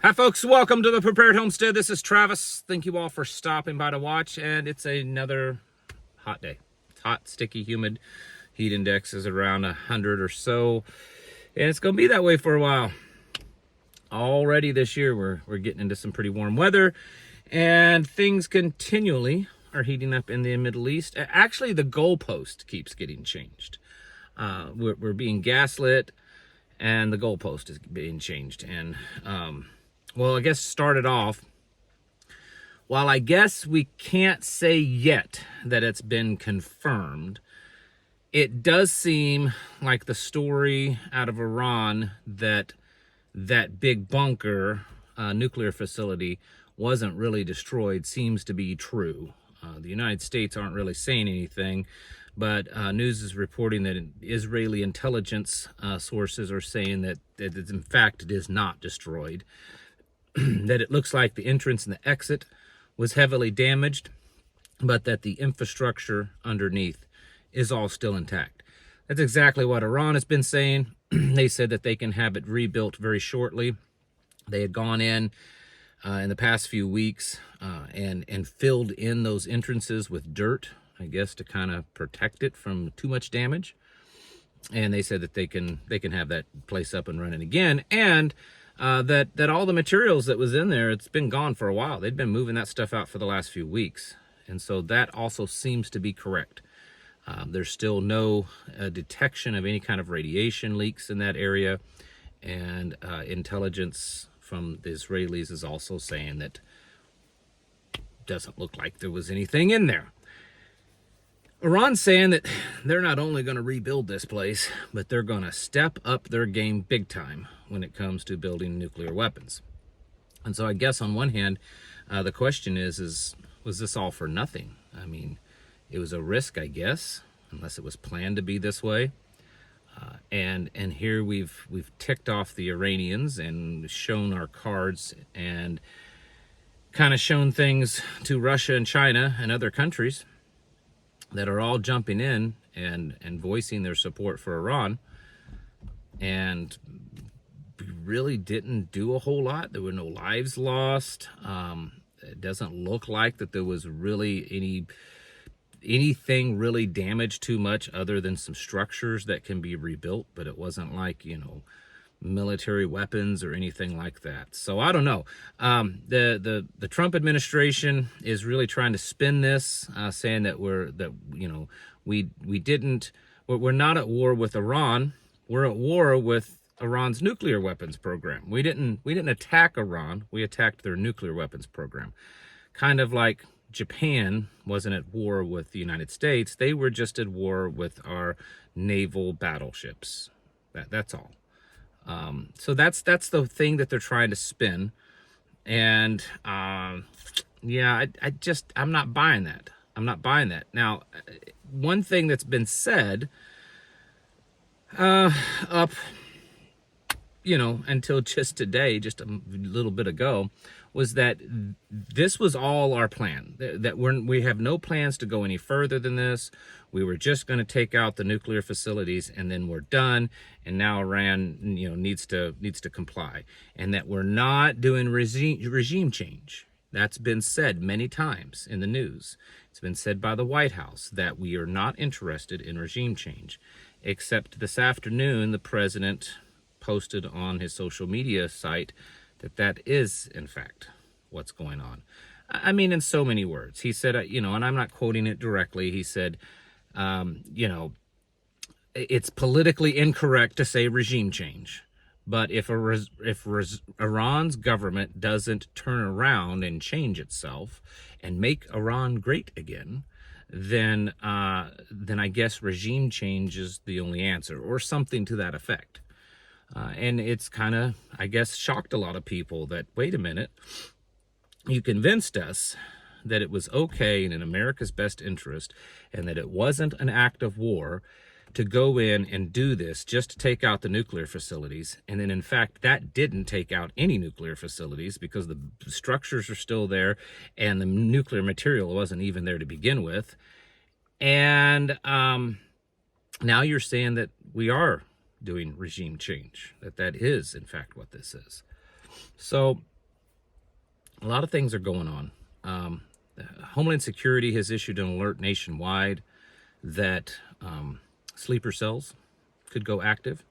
Hi folks, welcome to the Prepared Homestead. This is Travis. Thank you all for stopping by to watch, and it's another hot day. It's hot, sticky, humid. Heat index is around 100 or so, and it's going to be that way for a while. Already this year, we're getting into some pretty warm weather, and things continually are heating up in the Middle East. Actually, the goalpost keeps getting changed. We're being gaslit, and the goalpost is being changed, and well, I guess started off, while I guess we can't say yet that it's been confirmed, it does seem like the story out of Iran that that big bunker, nuclear facility, wasn't really destroyed seems to be true. The United States aren't really saying anything, but news is reporting that Israeli intelligence sources are saying that in fact it is not destroyed. That it looks like the entrance and the exit was heavily damaged, but that the infrastructure underneath is all still intact. That's exactly what Iran has been saying. They said that they can have it rebuilt very shortly. They had gone in the past few weeks and filled in those entrances with dirt, I guess, to kind of protect it from too much damage. And they said that they can have that place up and running again, and that all the materials that was in there, it's been gone for a while. They'd been moving that stuff out for the last few weeks. And so that also seems to be correct. There's still no detection of any kind of radiation leaks in that area. And intelligence from the Israelis is also saying that doesn't look like there was anything in there. Iran's saying that they're not only going to rebuild this place, but they're going to step up their game big time when it comes to building nuclear weapons. And so I guess on one hand, the question is was this all for nothing? I mean, it was a risk, I guess, unless it was planned to be this way. And here we've ticked off the Iranians and shown our cards and kind of shown things to Russia and China and other countries that are all jumping in and voicing their support for Iran, and really didn't do a whole lot. There were no lives lost. It doesn't look like that there was really anything really damaged too much other than some structures that can be rebuilt, but it wasn't like, military weapons or anything like that. So I don't know. The Trump administration is really trying to spin this, saying that we're not at war with Iran. We're at war with Iran's nuclear weapons program. We didn't attack Iran. We attacked their nuclear weapons program. Kind of like Japan wasn't at war with the United States. They were just at war with our naval battleships. That's all. So that's the thing that they're trying to spin. And yeah, I'm not buying that. I'm not buying that. Now, one thing that's been said up, until just today, just a little bit ago, was that this was all our plan. That we have no plans to go any further than this. We were just going to take out the nuclear facilities, and then we're done. And now Iran, needs to comply, and that we're not doing regime change. That's been said many times in the news. It's been said by the White House that we are not interested in regime change. Except this afternoon, the president posted on his social media site that is, in fact, what's going on. I mean, in so many words. He said, and I'm not quoting it directly, he said, it's politically incorrect to say regime change. But if Iran's government doesn't turn around and change itself and make Iran great again, then I guess regime change is the only answer, or something to that effect. And it's kind of, I guess, shocked a lot of people that, wait a minute, you convinced us that it was okay and in America's best interest, and that it wasn't an act of war to go in and do this just to take out the nuclear facilities. And then, in fact, that didn't take out any nuclear facilities because the structures are still there and the nuclear material wasn't even there to begin with. And now you're saying that we are doing regime change, that is, in fact, what this is. So a lot of things are going on. Homeland Security has issued an alert nationwide that sleeper cells could go active,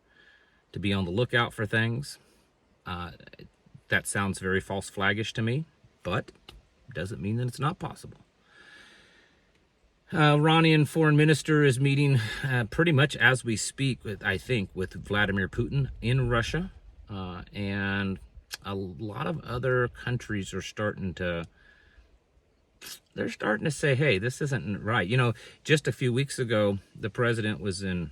to be on the lookout for things. That sounds very false flaggish to me, but doesn't mean that it's not possible. Iranian foreign minister is meeting pretty much as we speak, with Vladimir Putin in Russia, and a lot of other countries are starting to say, hey, this isn't right. Just a few weeks ago, the president was in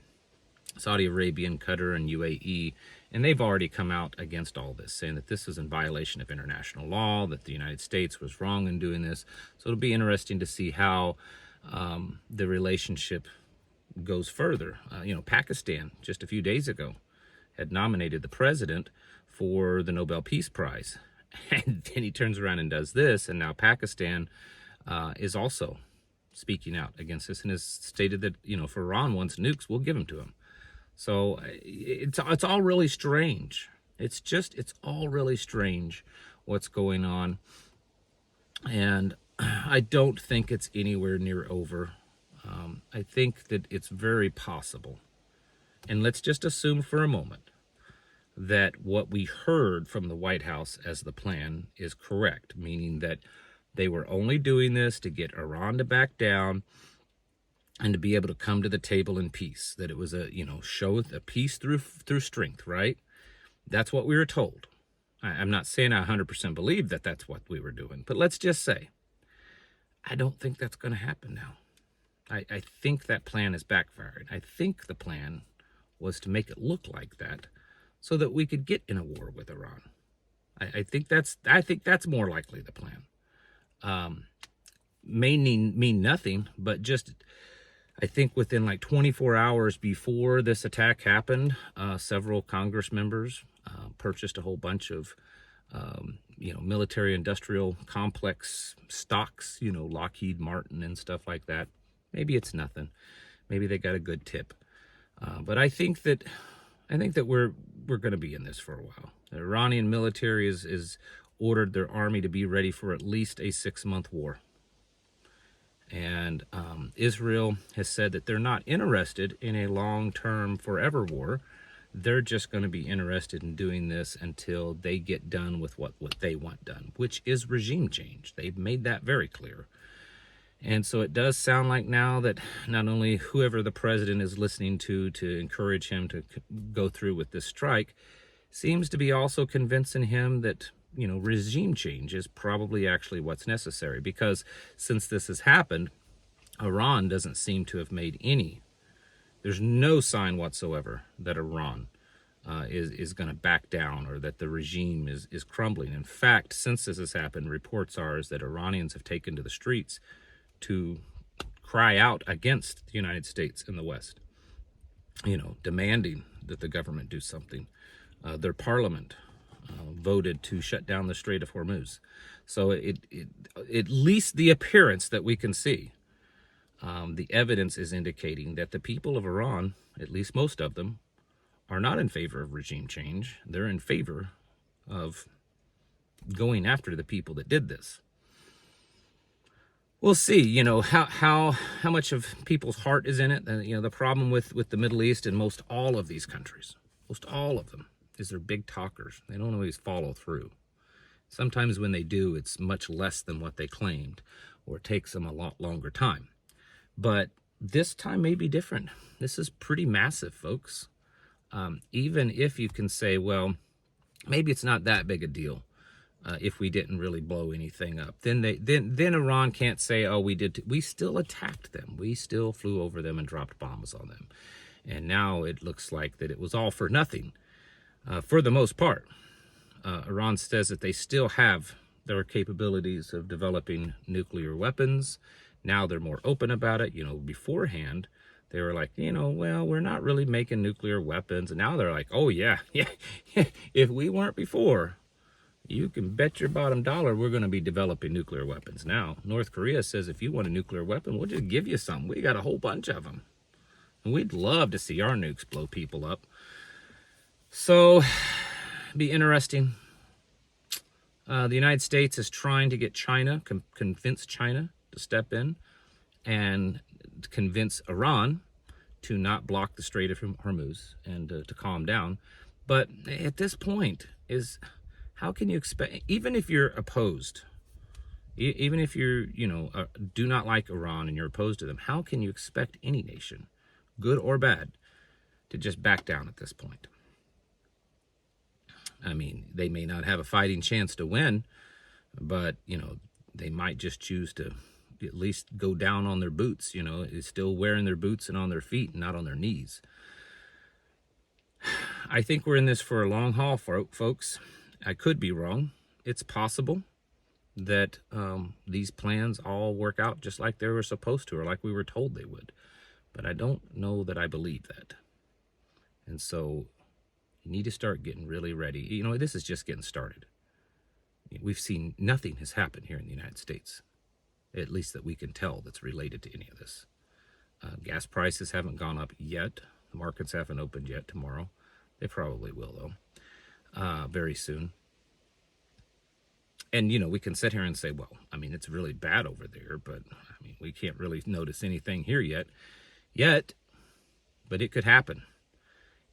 Saudi Arabia and Qatar and UAE, and they've already come out against all this, saying that this is in violation of international law, that the United States was wrong in doing this. So it'll be interesting to see how the relationship goes further. Pakistan, just a few days ago, had nominated the president for the Nobel Peace Prize. And then he turns around and does this, and now Pakistan is also speaking out against this and has stated that, if Iran wants nukes, we'll give them to him. So it's all really strange. It's all really strange what's going on. And I don't think it's anywhere near over. I think that it's very possible. And let's just assume for a moment that what we heard from the White House as the plan is correct, meaning that they were only doing this to get Iran to back down and to be able to come to the table in peace, that it was show a peace through strength, right? That's what we were told. I'm not saying I 100% believe that that's what we were doing, but let's just say, I don't think that's going to happen now. I think that plan is backfired. I think the plan was to make it look like that so that we could get in a war with Iran. I think that's more likely the plan. May mean nothing, but just I think within like 24 hours before this attack happened, several Congress members purchased a whole bunch of military industrial complex stocks, Lockheed Martin and stuff like that. Maybe it's nothing. Maybe they got a good tip. But I think that we're going to be in this for a while. The Iranian military is ordered their army to be ready for at least a 6-month war. And Israel has said that they're not interested in a long-term forever war. They're just going to be interested in doing this until they get done with what they want done, which is regime change. They've made that very clear. And so it does sound like now that not only whoever the president is listening to encourage him to go through with this strike, seems to be also convincing him that, regime change is probably actually what's necessary. Because since this has happened, Iran doesn't seem to have made there's no sign whatsoever that Iran is going to back down or that the regime is crumbling. In fact, since this has happened, reports are that Iranians have taken to the streets to cry out against the United States and the West, demanding that the government do something. Their parliament voted to shut down the Strait of Hormuz. So it at least the appearance that we can see, the evidence is indicating that the people of Iran, at least most of them, are not in favor of regime change. They're in favor of going after the people that did this. We'll see, how much of people's heart is in it. The problem with the Middle East and most all of these countries, most all of them, is they're big talkers. They don't always follow through. Sometimes when they do, it's much less than what they claimed, or it takes them a lot longer time. But this time may be different. This is pretty massive, folks. Even if you can say, well, maybe it's not that big a deal. If we didn't really blow anything up, then Iran can't say, oh, we still attacked them. We still flew over them and dropped bombs on them. And now it looks like that it was all for nothing, for the most part. Iran says that they still have their capabilities of developing nuclear weapons. Now they're more open about it. Beforehand, they were like, well, we're not really making nuclear weapons. And now they're like, oh, yeah. If we weren't before, you can bet your bottom dollar we're going to be developing nuclear weapons. Now, North Korea says if you want a nuclear weapon, we'll just give you some. We got a whole bunch of them. And we'd love to see our nukes blow people up. So, be interesting. The United States is trying to get China, convince China to step in and convince Iran to not block the Strait of Hormuz and to calm down. But at this point, how can you expect, even if you're opposed, even if you're, do not like Iran and you're opposed to them, how can you expect any nation, good or bad, to just back down at this point? I mean, they may not have a fighting chance to win, but, they might just choose to at least go down on their boots, still wearing their boots and on their feet, not on their knees. I think we're in this for a long haul, folks. I could be wrong. It's possible that these plans all work out just like they were supposed to, or like we were told they would. But I don't know that I believe that. And so you need to start getting really ready. This is just getting started. We've seen nothing has happened here in the United States, at least that we can tell, that's related to any of this. Gas prices haven't gone up yet. The markets haven't opened yet tomorrow. They probably will, though, very soon. And, we can sit here and say, well, it's really bad over there, but, we can't really notice anything here yet, but it could happen.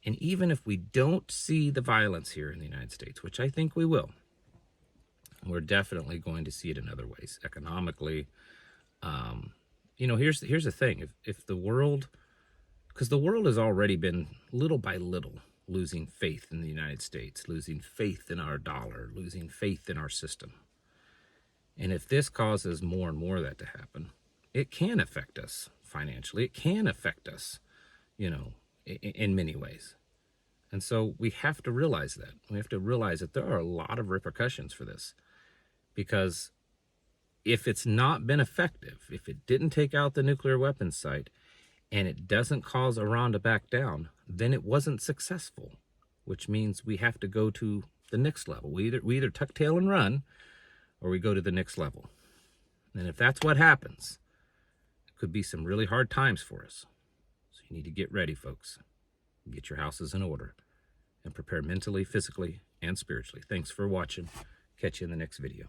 And even if we don't see the violence here in the United States, which I think we will, we're definitely going to see it in other ways, economically. Here's the thing. If the world, because the world has already been little by little losing faith in the United States, losing faith in our dollar, losing faith in our system. And if this causes more and more of that to happen, it can affect us financially. It can affect us, in many ways. And so we have to realize that. We have to realize that there are a lot of repercussions for this. Because if it's not been effective, if it didn't take out the nuclear weapons site, and it doesn't cause Iran to back down, then it wasn't successful, which means we have to go to the next level. We either tuck tail and run, or we go to the next level. And if that's what happens, it could be some really hard times for us. So you need to get ready, folks. Get your houses in order and prepare mentally, physically, and spiritually. Thanks for watching. Catch you in the next video.